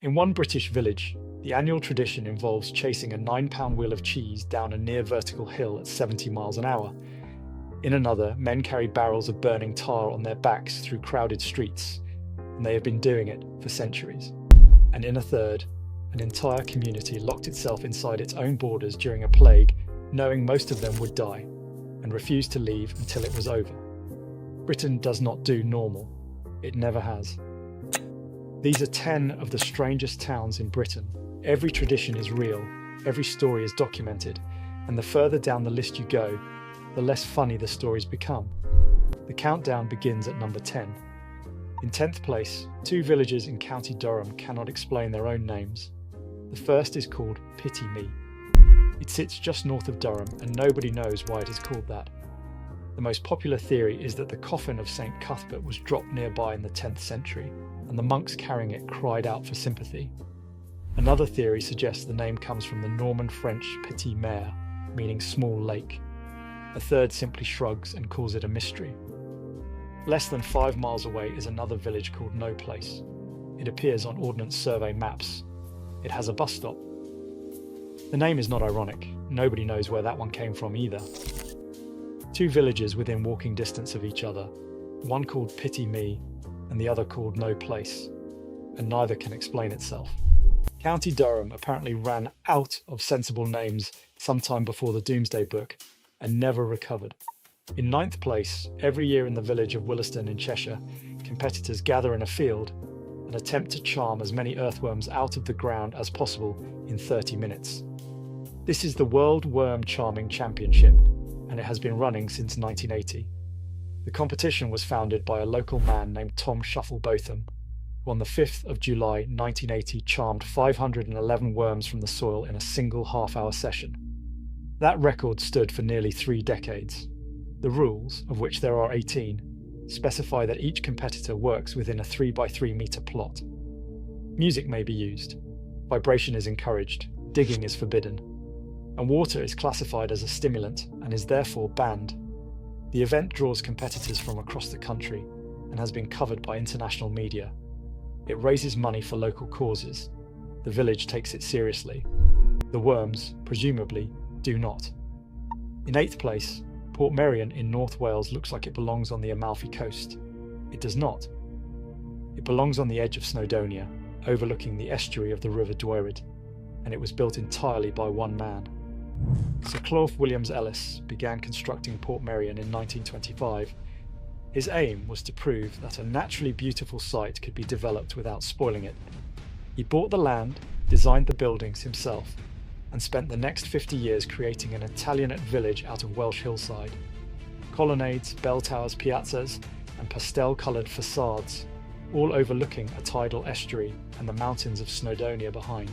In one British village, the annual tradition involves chasing a 9-pound wheel of cheese down a near vertical hill at 70 miles an hour. In another, men carry barrels of burning tar on their backs through crowded streets, and they have been doing it for centuries. And in a third, an entire community locked itself inside its own borders during a plague, knowing most of them would die, and refused to leave until it was over. Britain does not do normal. It never has. These are 10 of the strangest towns in Britain. Every tradition is real, every story is documented, and the further down the list you go, the less funny the stories become. The countdown begins at number 10. In 10th place, 2 villages in County Durham cannot explain their own names. The first is called Pity Me. It sits just north of Durham, and nobody knows why it is called that. The most popular theory is that the coffin of St. Cuthbert was dropped nearby in the 10th century, and the monks carrying it cried out for sympathy. Another theory suggests the name comes from the Norman French Petit Mer, meaning small lake. A third simply shrugs and calls it a mystery. Less than 5 miles away is another village called No Place. It appears on Ordnance Survey maps. It has a bus stop. The name is not ironic. Nobody knows where that one came from either. 2 villages within walking distance of each other, one called Pity Me and the other called No Place, and neither can explain itself. County Durham apparently ran out of sensible names sometime before the Doomsday Book and never recovered. In 9th place, every year in the village of Willaston in Cheshire, competitors gather in a field and attempt to charm as many earthworms out of the ground as possible in 30 minutes. This is the World Worm Charming Championship, and it has been running since 1980. The competition was founded by a local man named Tom Shufflebotham, who on the 5th of July 1980 charmed 511 worms from the soil in a single half-hour session. That record stood for nearly 3 decades. The rules, of which there are 18, specify that each competitor works within a 3x3 metre plot. Music may be used, vibration is encouraged, digging is forbidden, and water is classified as a stimulant and is therefore banned. The event draws competitors from across the country and has been covered by international media. It raises money for local causes. The village takes it seriously. The worms, presumably, do not. In 8th place, Portmeirion in North Wales looks like it belongs on the Amalfi Coast. It does not. It belongs on the edge of Snowdonia, overlooking the estuary of the River Dwyred, and it was built entirely by one man. Sir Clough Williams-Ellis began constructing Portmeirion in 1925. His aim was to prove that a naturally beautiful site could be developed without spoiling it. He bought the land, designed the buildings himself, and spent the next 50 years creating an Italianate village out of Welsh hillside. Colonnades, bell towers, piazzas, and pastel-coloured facades, all overlooking a tidal estuary and the mountains of Snowdonia behind.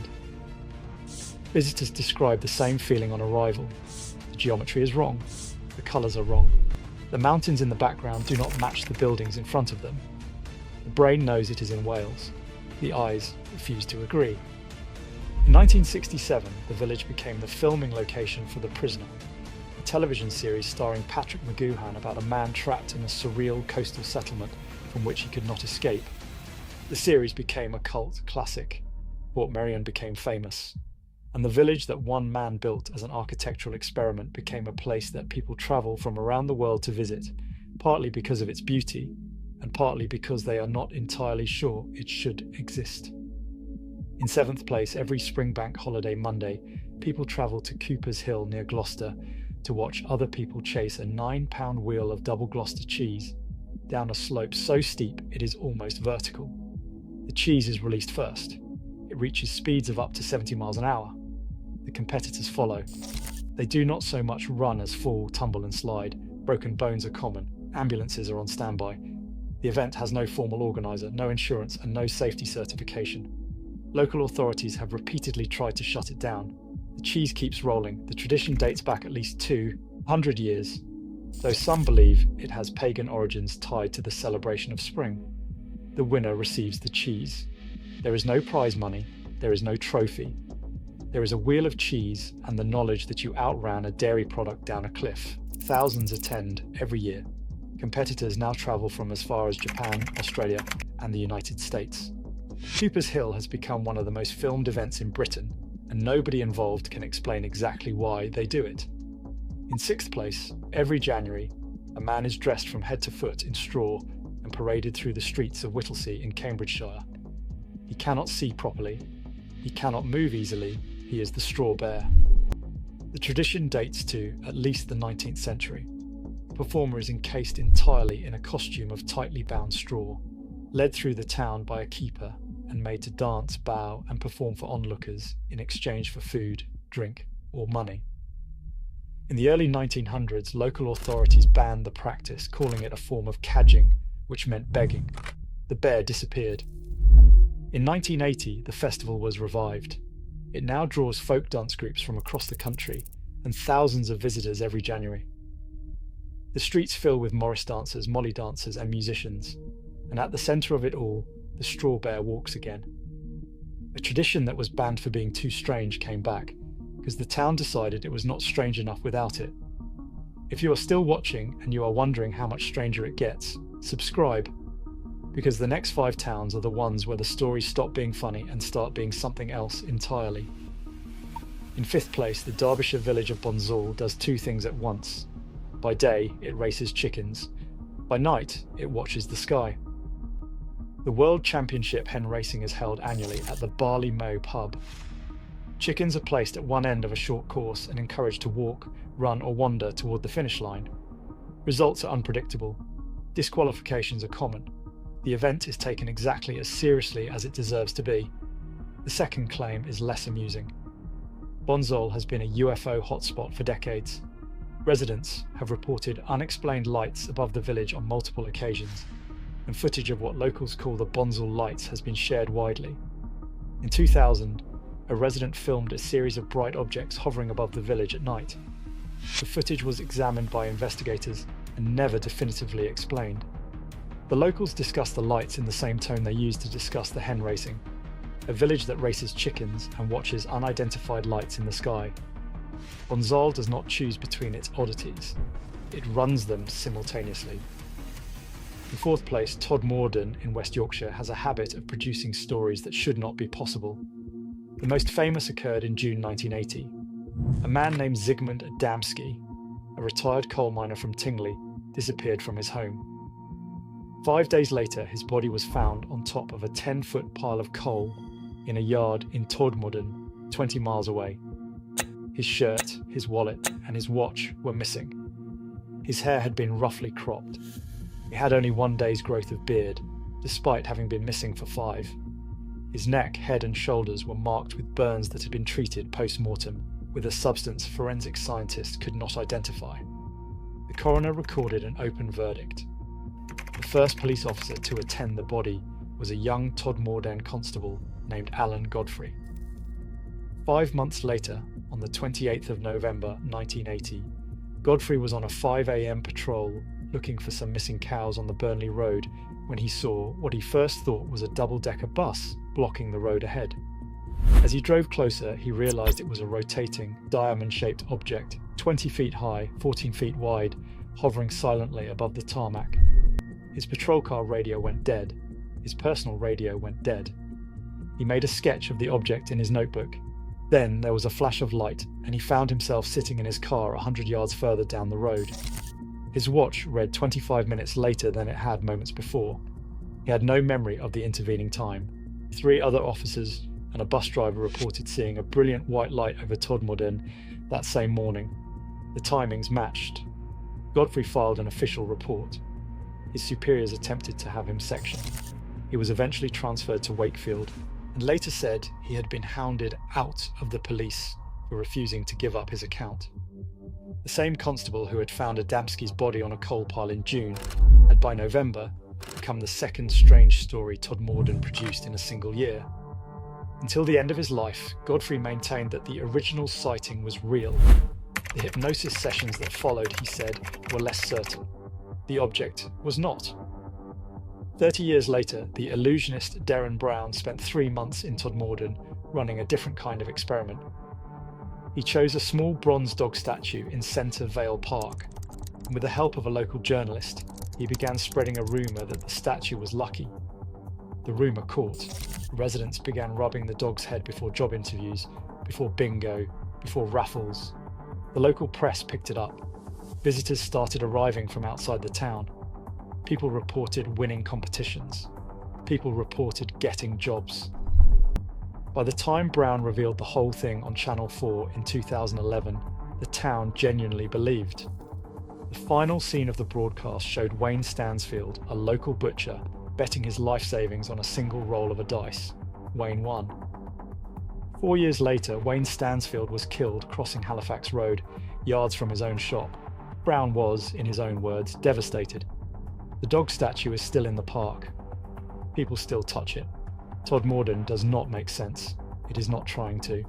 Visitors describe the same feeling on arrival. The geometry is wrong. The colours are wrong. The mountains in the background do not match the buildings in front of them. The brain knows it is in Wales. The eyes refuse to agree. In 1967, the village became the filming location for The Prisoner, a television series starring Patrick McGoohan about a man trapped in a surreal coastal settlement from which he could not escape. The series became a cult classic. Portmeirion became famous. And the village that one man built as an architectural experiment became a place that people travel from around the world to visit, partly because of its beauty, and partly because they are not entirely sure it should exist. In 7th place, every Springbank holiday Monday, people travel to Cooper's Hill near Gloucester to watch other people chase a 9-pound wheel of double Gloucester cheese down a slope so steep it is almost vertical. The cheese is released first. It reaches speeds of up to 70 miles an hour. The competitors follow. They do not so much run as fall, tumble and slide. Broken bones are common. Ambulances are on standby. The event has no formal organiser, no insurance and no safety certification. Local authorities have repeatedly tried to shut it down. The cheese keeps rolling. The tradition dates back at least 200 years, though some believe it has pagan origins tied to the celebration of spring. The winner receives the cheese. There is no prize money. There is no trophy. There is a wheel of cheese and the knowledge that you outran a dairy product down a cliff. Thousands attend every year. Competitors now travel from as far as Japan, Australia, and the United States. Cooper's Hill has become one of the most filmed events in Britain, and nobody involved can explain exactly why they do it. In sixth place, every January, a man is dressed from head to foot in straw and paraded through the streets of Whittlesey in Cambridgeshire. He cannot see properly, he cannot move easily, he is the straw bear. The tradition dates to at least the 19th century. The performer is encased entirely in a costume of tightly bound straw, led through the town by a keeper and made to dance, bow and perform for onlookers in exchange for food, drink or money. In the early 1900s, local authorities banned the practice, calling it a form of cadging, which meant begging. The bear disappeared. In 1980, the festival was revived. It now draws folk dance groups from across the country and thousands of visitors every January. The streets fill with Morris dancers, Molly dancers and musicians, and at the centre of it all, the straw bear walks again. A tradition that was banned for being too strange came back, because the town decided it was not strange enough without it. If you are still watching and you are wondering how much stranger it gets, subscribe, because the next 5 towns are the ones where the stories stop being funny and start being something else entirely. In fifth place, the Derbyshire village of Bonsall does 2 things at once. By day, it races chickens. By night, it watches the sky. The World Championship hen racing is held annually at the Barley Mow pub. Chickens are placed at one end of a short course and encouraged to walk, run or wander toward the finish line. Results are unpredictable. Disqualifications are common. The event is taken exactly as seriously as it deserves to be. The second claim is less amusing. Bonsall has been a UFO hotspot for decades. Residents have reported unexplained lights above the village on multiple occasions, and footage of what locals call the Bonsall lights has been shared widely. In 2000, a resident filmed a series of bright objects hovering above the village at night. The footage was examined by investigators and never definitively explained. The locals discussed the lights in the same tone they used to discuss the hen racing, a village that races chickens and watches unidentified lights in the sky. Bonsall does not choose between its oddities, it runs them simultaneously. In fourth place, Todmorden in West Yorkshire has a habit of producing stories that should not be possible. The most famous occurred in June 1980. A man named Zygmunt Adamski, a retired coal miner from Tingley, disappeared from his home. 5 days later, his body was found on top of a 10-foot pile of coal in a yard in Todmorden, 20 miles away. His shirt, his wallet, and his watch were missing. His hair had been roughly cropped. He had only 1 day's growth of beard, despite having been missing for 5. His neck, head and shoulders were marked with burns that had been treated post-mortem with a substance forensic scientists could not identify. The coroner recorded an open verdict. The first police officer to attend the body was a young Todmorden constable named Alan Godfrey. 5 months later, on the 28th of November 1980, Godfrey was on a 5 a.m. patrol looking for some missing cows on the Burnley Road when he saw what he first thought was a double-decker bus blocking the road ahead. As he drove closer, he realised it was a rotating, diamond-shaped object, 20 feet high, 14 feet wide, hovering silently above the tarmac. His patrol car radio went dead. His personal radio went dead. He made a sketch of the object in his notebook. Then there was a flash of light, and he found himself sitting in his car 100 yards further down the road. His watch read 25 minutes later than it had moments before. He had no memory of the intervening time. 3 other officers and a bus driver reported seeing a brilliant white light over Todmorden that same morning. The timings matched. Godfrey filed an official report. His superiors attempted to have him sectioned. He was eventually transferred to Wakefield, and later said he had been hounded out of the police for refusing to give up his account. The same constable who had found Adamski's body on a coal pile in June had by November become the second strange story Todmorden produced in a single year. Until the end of his life, Godfrey maintained that the original sighting was real. The hypnosis sessions that followed, he said, were less certain. The object was not. 30 years later, the illusionist Darren Brown spent 3 months in Todmorden running a different kind of experiment. He chose a small bronze dog statue in Centre Vale Park, and with the help of a local journalist, he began spreading a rumour that the statue was lucky. The rumour caught. Residents began rubbing the dog's head before job interviews, before bingo, before raffles. The local press picked it up. Visitors started arriving from outside the town. People reported winning competitions. People reported getting jobs. By the time Brown revealed the whole thing on Channel 4 in 2011, the town genuinely believed. The final scene of the broadcast showed Wayne Stansfield, a local butcher, betting his life savings on a single roll of a dice. Wayne won. 4 years later, Wayne Stansfield was killed crossing Halifax Road, yards from his own shop. Brown was, in his own words, devastated. The dog statue is still in the park. People still touch it. Todmorden does not make sense. It is not trying to.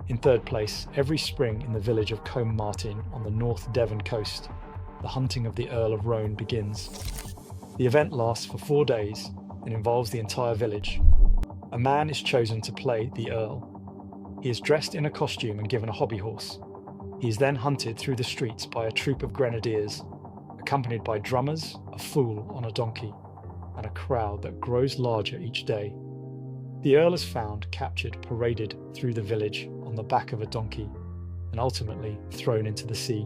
In third place, every spring in the village of Combe on the North Devon coast, the hunting of the Earl of Rone begins. The event lasts for 4 days and involves the entire village. A man is chosen to play the Earl. He is dressed in a costume and given a hobby horse. He is then hunted through the streets by a troop of grenadiers, accompanied by drummers, a fool on a donkey, and a crowd that grows larger each day. The Earl is found, captured, paraded through the village on the back of a donkey, and ultimately thrown into the sea.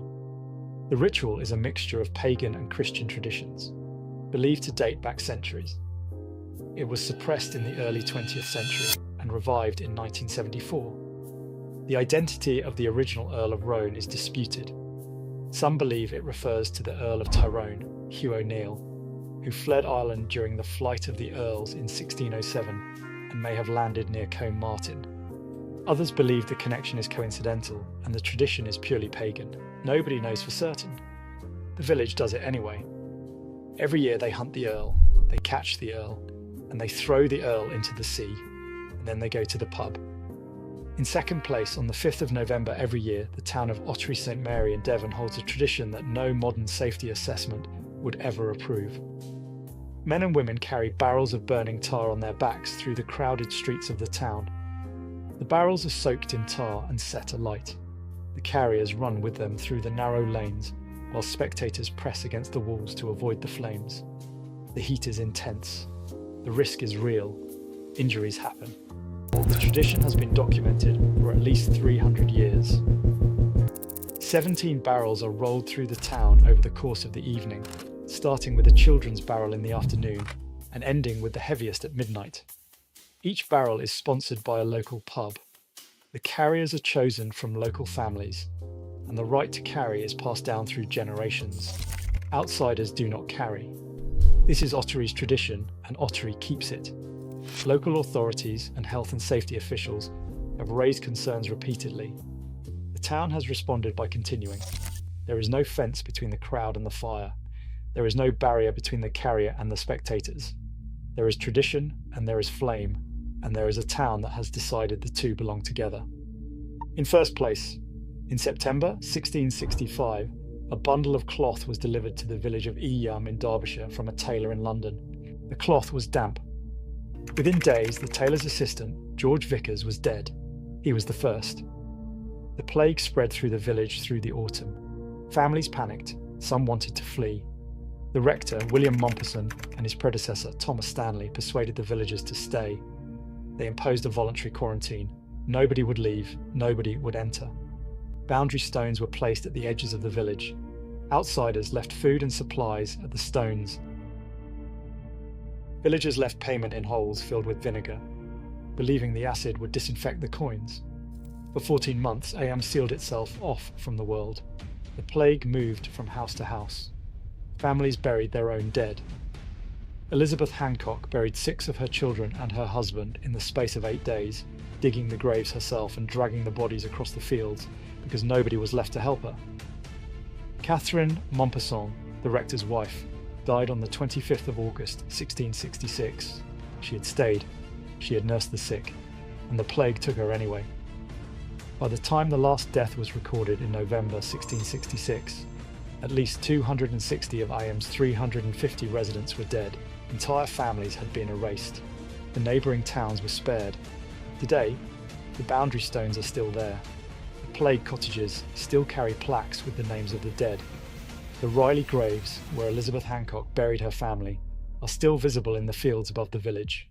The ritual is a mixture of pagan and Christian traditions, believed to date back centuries. It was suppressed in the early 20th century and revived in 1974. The identity of the original Earl of Rone is disputed. Some believe it refers to the Earl of Tyrone, Hugh O'Neill, who fled Ireland during the flight of the Earls in 1607 and may have landed near Combe. Others believe the connection is coincidental and the tradition is purely pagan. Nobody knows for certain. The village does it anyway. Every year they hunt the Earl, they catch the Earl, and they throw the Earl into the sea, and then they go to the pub. In second place, on the 5th of November every year, the town of Ottery St Mary in Devon holds a tradition that no modern safety assessment would ever approve. Men and women carry barrels of burning tar on their backs through the crowded streets of the town. The barrels are soaked in tar and set alight. The carriers run with them through the narrow lanes, while spectators press against the walls to avoid the flames. The heat is intense. The risk is real. Injuries happen. The tradition has been documented for at least 300 years. 17 barrels are rolled through the town over the course of the evening, starting with a children's barrel in the afternoon and ending with the heaviest at midnight. Each barrel is sponsored by a local pub. The carriers are chosen from local families, and the right to carry is passed down through generations. Outsiders do not carry. This is Ottery's tradition, and Ottery keeps it. Local authorities and health and safety officials have raised concerns repeatedly. The town has responded by continuing. There is no fence between the crowd and the fire. There is no barrier between the carrier and the spectators. There is tradition and there is flame, and there is a town that has decided the two belong together. In first place, in September 1665, a bundle of cloth was delivered to the village of Eyam in Derbyshire from a tailor in London. The cloth was damp. Within days, the tailor's assistant, George Vickers, was dead. He was the first. The plague spread through the village through the autumn. Families panicked. Some wanted to flee. The rector, William Mompesson, and his predecessor, Thomas Stanley, persuaded the villagers to stay. They imposed a voluntary quarantine. Nobody would leave. Nobody would enter. Boundary stones were placed at the edges of the village. Outsiders left food and supplies at the stones. Villagers left payment in holes filled with vinegar, believing the acid would disinfect the coins. For 14 months, Eyam sealed itself off from the world. The plague moved from house to house. Families buried their own dead. Elizabeth Hancock buried 6 of her children and her husband in the space of 8 days, digging the graves herself and dragging the bodies across the fields because nobody was left to help her. Catherine Mompesson, the rector's wife, died on the 25th of August 1666. She had stayed, she had nursed the sick, and the plague took her anyway. By the time the last death was recorded in November 1666, at least 260 of Eyam's 350 residents were dead. Entire families had been erased. The neighbouring towns were spared. Today, the boundary stones are still there. The plague cottages still carry plaques with the names of the dead. The Riley graves, where Elizabeth Hancock buried her family, are still visible in the fields above the village.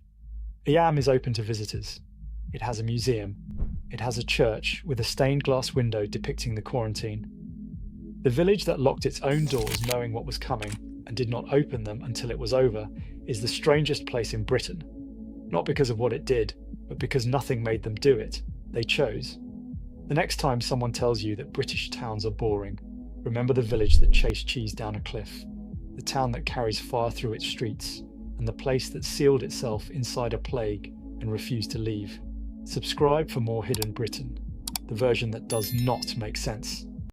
Eyam is open to visitors. It has a museum. It has a church with a stained glass window depicting the quarantine. The village that locked its own doors knowing what was coming and did not open them until it was over is the strangest place in Britain. Not because of what it did, but because nothing made them do it. They chose. The next time someone tells you that British towns are boring, remember the village that chased cheese down a cliff, the town that carries fire through its streets, and the place that sealed itself inside a plague and refused to leave. Subscribe for more Hidden Britain, the version that does not make sense.